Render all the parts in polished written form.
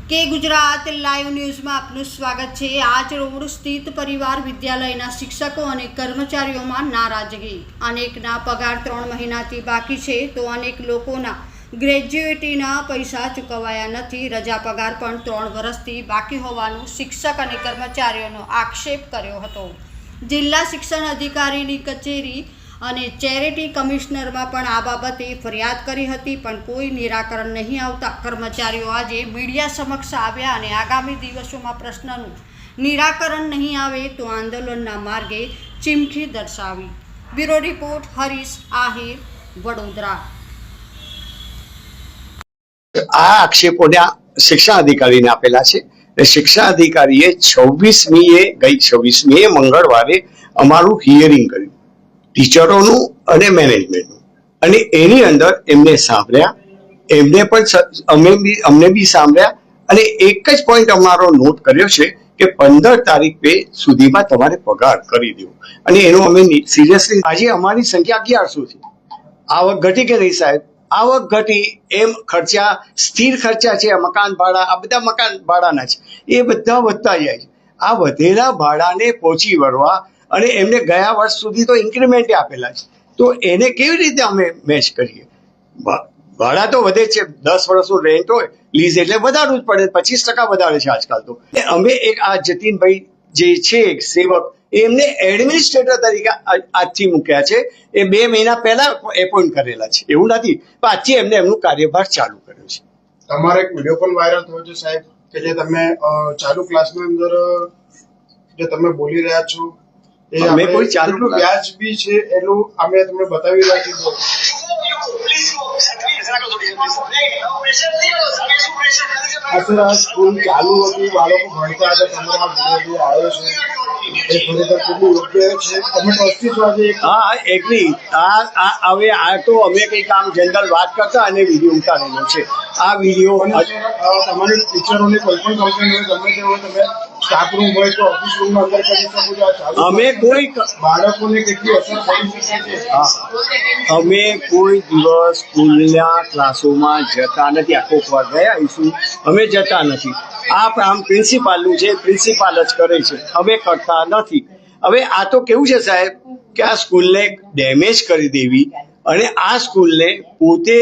કે ગુજરાત લાઈવ ન્યૂઝમાં આપનું સ્વાગત છે। આજ રોડ સ્થિત પરિવાર વિદ્યાલયના શિક્ષકો અને કર્મચારીઓમાં નારાજગી। અનેકના પગાર 3 મહિનાથી બાકી છે તો અનેક લોકોના ગ્રેજ્યુએટીના પૈસા ચૂકવાયા નથી। રજા પગાર પણ 3 વર્ષથી બાકી હોવાનું શિક્ષક અને કર્મચારીઓનો આક્ષેપ કર્યો હતો। જિલ્લા શિક્ષણ અધિકારીની કચેરી અને ચેરિટી કમિશનરમાં પણ આ બાબતે ફરિયાદ કરી હતી, પણ કોઈ નિરાકરણ નહીં આવતા કર્મચારીઓ આજે મીડિયા સમક્ષ આવ્યા અને આગામી દિવસોમાં પ્રશ્નનું નિરાકરણ નહીં આવે તો આંદોલનના માર્ગે ચીમકી દર્શાવી। Bureau report Harish Ahir, Vadodara. આ આક્ષેપોને શિક્ષણ અધિકારીને આપેલા છે। શિક્ષણ અધિકારીએ 26મીએ મંગળવારે અમારું હિયરિંગ કર્યું, ટીચરોનું અને મેનેજમેન્ટનું, અને એની અંદર એમને સાંભળ્યા, એમને પણ અમને બી સાંભળ્યા, અને એક જ પોઈન્ટ અમારો નોટ કર્યો છે કે 15 તારીખ સુધીમાં તમારે પગાર કરી દેવો, અને એનું અમે સિરિયસલી આજે અમારી સંખ્યા 1100 છે। આવક ઘટી કે નહીં સાહેબ? આવક ઘટી, એમ ખર્ચા સ્થિર ખર્ચા છે, મકાન ભાડા, આ બધા મકાન ભાડાના છે, એ બધા વધતા જાય છે। આ વધેલા ભાડાને પહોંચી વળવા, અને એમને ગયા વર્ષ સુધી તો ઇન્ક્રીમેન્ટ આપેલા છે, તો એને કેવી રીતે અમે મેચ કરીએ? ભાડા તો વધે છે, 10 વર્ષનું રેન્ટ હોય લીઝ એટલે વધારવું જ પડે, 25% વધારે છે આજકાલ તો। અમે એક આ જતીનભાઈ જે છે સેવક, એમને એડમિનિસ્ટ્રેટર તરીકે આજથી મૂક્યા છે। એ 2 મહિના પહેલા એપોઇન્ટ કરેલા છે, એવું નથી, પણ આજથી એમને એમનું કાર્યભાર ચાલુ કર્યો છે। તમારો એક વિડીયો પણ વાયરલ થયો છે સાહેબ, કે જે તમે ચાલુ ક્લાસની અંદર જે તમે બોલી રહ્યા છો એ અમે કોઈ ચાલુ વ્યાજબી છે એટલું અમે તમને બતાવી રહ્યા છીએ। સ્કૂલ ચાલુ હતી, બાળકો ભણતા હતા, તમારા આવ્યો છે, એ ખરેખર કેટલું યોગ્ય છે? તમે ટ્રસ્ટી છો આજે? હા, એગ્રી। હવે આ તો અમે કંઈક આમ જનરલ વાત કરતા અને વિડીયો ઉતારેલો છે। આ વિડીયો તમારી ટીચરોને કોઈ પણ કમ્પ્લેન હોય, ગમે તે હોય, તમે સ્ટાફ રૂમ હોય તો ઓફિસ રૂમમાં અંદર કરી શકો છો। અમે કોઈ બાળકોને કેટલી અસર પડી શકે છે? અમે કોઈ દિવસ સ્કૂલના ક્લાસોમાં જતા નથી, આખો પર ગયા ઇસ્યુ અમે જતા નથી। આમ પ્રિન્સિપાલનું છે, પ્રિન્સિપાલ જ કરે છે, અમે કરતા નથી। હવે આ તો કેવું છે સાહેબ કે આ સ્કૂલને ડેમેજ કરી દેવી, અને આ સ્કૂલને પોતે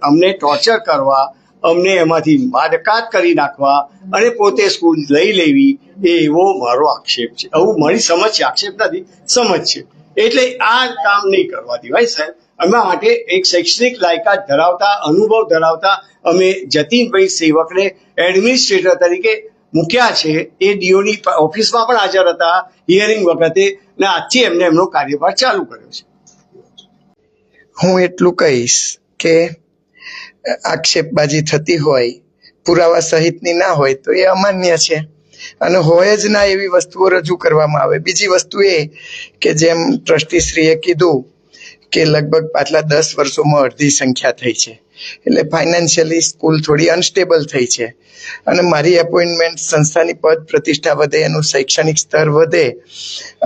અમને ટોર્ચર કરવા, અમને એમાંથી બાદકાત કરી નાખવા, અને પોતે સ્કૂલ લઈ લેવી, એવો મારો આક્ષેપ છે। આવું મારી સમજ છે, આક્ષેપ નથી, સમજ છે। એટલે આ કામ નહીં કરવા દેવાય સાહેબ। એના માટે એક શૈક્ષણિક લાયકાત ધરાવતા, અનુભવ ધરાવતા અમે જતીનભાઈ સેવકને એડમિનિસ્ટ્રેટર તરીકે મૂક્યા છે। એ ડીઓની ઓફિસમાં પણ હાજર હતા હિયરિંગ વખતે, ને આજથી એમને એમનો કાર્યભાર ચાલુ કર્યો છે। હું એટલું કહીશ કે આક્ષેપબાજી થતી હોય, પુરાવા સહિતની ના હોય તો એ અમાન્ય છે, અને હોય જ ના એવી વસ્તુઓ રજૂ કરવામાં આવે। બીજી વસ્તુ એ કે જેમ ટ્રસ્ટીશ્રીએ કીધું કે લગભગ પાછલા 10 વર્ષોમાં અડધી સંખ્યા થઈ છે, એટલે ફાઇનાન્શિયલી સ્કૂલ થોડી અનસ્ટેબલ થઈ છે, અને મારી એપોઇન્ટમેન્ટ સંસ્થાની પદ પ્રતિષ્ઠા વધે, એનું શૈક્ષણિક સ્તર વધે,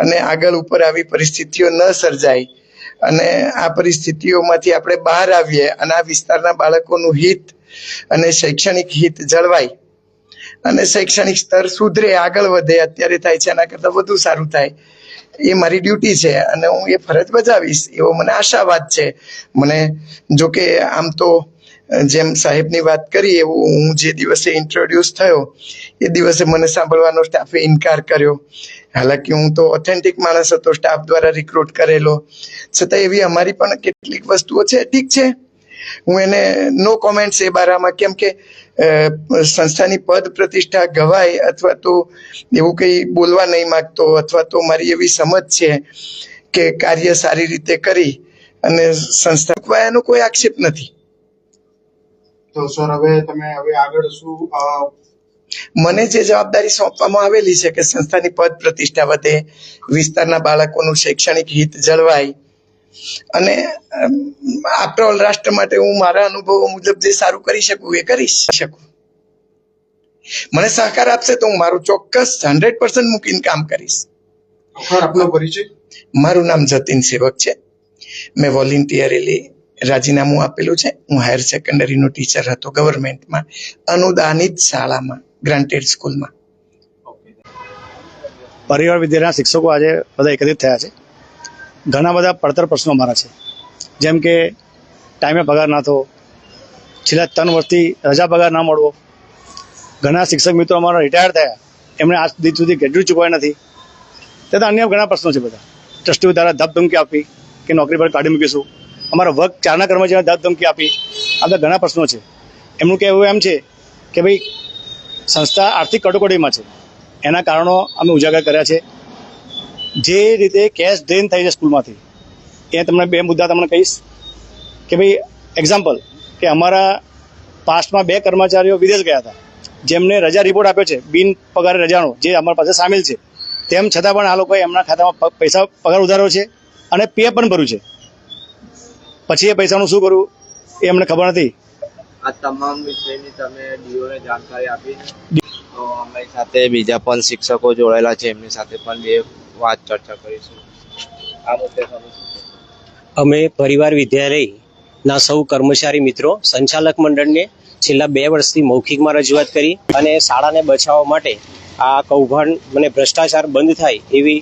અને આગળ ઉપર આવી પરિસ્થિતિઓ ન સર્જાય, અને આ પરિસ્થિતિઓમાંથી આપણે બહાર આવીએ, અને આ વિસ્તારના બાળકોનું હિત અને શૈક્ષણિક હિત જળવાય, અને શૈક્ષણિક સ્તર સુધરે, આગળ વધે, અત્યારે થાય છે એના કરતાં વધુ સારું થાય, એ મારી ડ્યુટી છે, અને હું એ ફરજ બજાવીશ એવો મને આશાવાદ છે। મને જોકે આમ તો જેમ સાહેબની વાત કરી એવું હું જે દિવસે ઇન્ટ્રોડ્યુસ થયો એ દિવસે મને સાંભળવાનો સ્ટાફે ઇનકાર કર્યો। હાલાકી હું તો ઓથેન્ટિક માણસ હતો, સ્ટાફ દ્વારા રિક્રુટ કરેલો, છતાં એવી અમારી પણ કેટલીક વસ્તુઓ છે, ઠીક છે, હું એને નો કોમેન્ટ્સ એ બારામાં, કેમ કે સંસ્થાની પદ પ્રતિષ્ઠા ગવાય અથવા તો એવું કંઈ બોલવા નહીં માગતો, અથવા તો મારી એવી સમજ છે કે કાર્ય સારી રીતે કરી અને સંસ્થા એનો કોઈ આક્ષેપ નથી। તો સર હવે આગળ શું? મને જે જવાબદારી સોંપવામાં આવેલી છે કે સંસ્થાની પદ પ્રતિષ્ઠા વધે, વિસ્તારના બાળકોનું શૈક્ષણિક હિત જળવાય, અને આફ્ટર ઓલ રાષ્ટ્ર માટે હું મારા અનુભવો મુજબ જે સારું કરી શકું એ કરી શકું। મને સહકાર આપશે તો હું મારું ચોક્કસ 100% મૂકીને કામ કરીશ। આપનો પરિચય? મારું નામ જતીન સેવક છે। મેં વોલેન્ટિયરલી રાજીનામું આપેલું છે. હું હાયર સેકન્ડરીનો ટીચર હતો ગવર્મેન્ટમાં, અનુદાનિત શાળામાં, ગ્રાન્ટેડ સ્કૂલમાં. પરિવાર વિદ્યાલયના શિક્ષકો આજે બધા એકત્રિત થયા છે. ઘણા બધા પડતર પ્રશ્નો અમારા છે, જેમ કે ટાઈમે પગાર ના થવો, છેલ્લા 3 વર્ષથી રજા પગાર ના મળવો, ઘણા શિક્ષક મિત્રો અમારા રિટાયર થયા, એમણે આજ સુધી ગ્રેજ્યુએટ ચૂકવાય નથી, તથા અન્ય ઘણા પ્રશ્નો છે બધા. ટ્રસ્ટીઓ દ્વારા ધમધમકી આપી કે નોકરી પર કાઢી મૂકીશું, અમારા વર્ગ 4ના કર્મચારીઓને ધમધમકી આપી, આ બધા ઘણા પ્રશ્નો છે. એમનું કહેવું એમ છે કે ભાઈ સંસ્થા આર્થિક કટોકટીમાં છે, એના કારણો અમે ઉજાગર કર્યા છે. જે રીતે કેશ ડ્રેન થઈ છે સ્કૂલમાંથી, એ તમને 2 મુદ્દા તમને કહીશ કે ભાઈ એક્ઝામ્પલ કે અમારા પાસ્ટમાં 2 કર્મચારીઓ વિદેશ ગયા હતા, જેમને રજા રિપોર્ટ આપ્યો છે બિન પગાર રજાનો, જે અમારી પાસે સામેલ છે, તેમ છતાં પણ આ લોકોએ એમના ખાતામાં પૈસા પગાર ઉધાર્યો છે અને પે પણ ભર્યું છે. પછી એ પૈસાનું શું કરવું એ અમને ખબર નથી. આ તમામ વિષયની તમે ડીઓને જાણકારી આપી, તો અમારી સાથે બીજા પણ શિક્ષકો જોડાયેલા છે, એમની સાથે પણ વાત ચર્ચા કરીશું. આ મુદ્દે અમે પરિવાર વિદ્યાલયના સૌ કર્મચારી મિત્રો સંચાલક મંડળને છેલ્લા 2 વર્ષથી મૌખિકમાં રજૂઆત કરી અને શાળાને બચાવવા માટે આ કૌભાંડ અને ભ્રષ્ટાચાર બંધ થાય એવી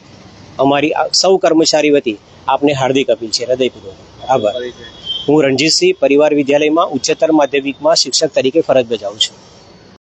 અમારી સૌ કર્મચારી વતી આપને હાર્દિક અપીલ છે. હૃદયપૂર્વક આભાર. હું રણજીતસિંહ પરિવાર વિદ્યાલયમાં ઉચ્ચતર માધ્યમિકમાં શિક્ષક તરીકે ફરજ બજાવું છું.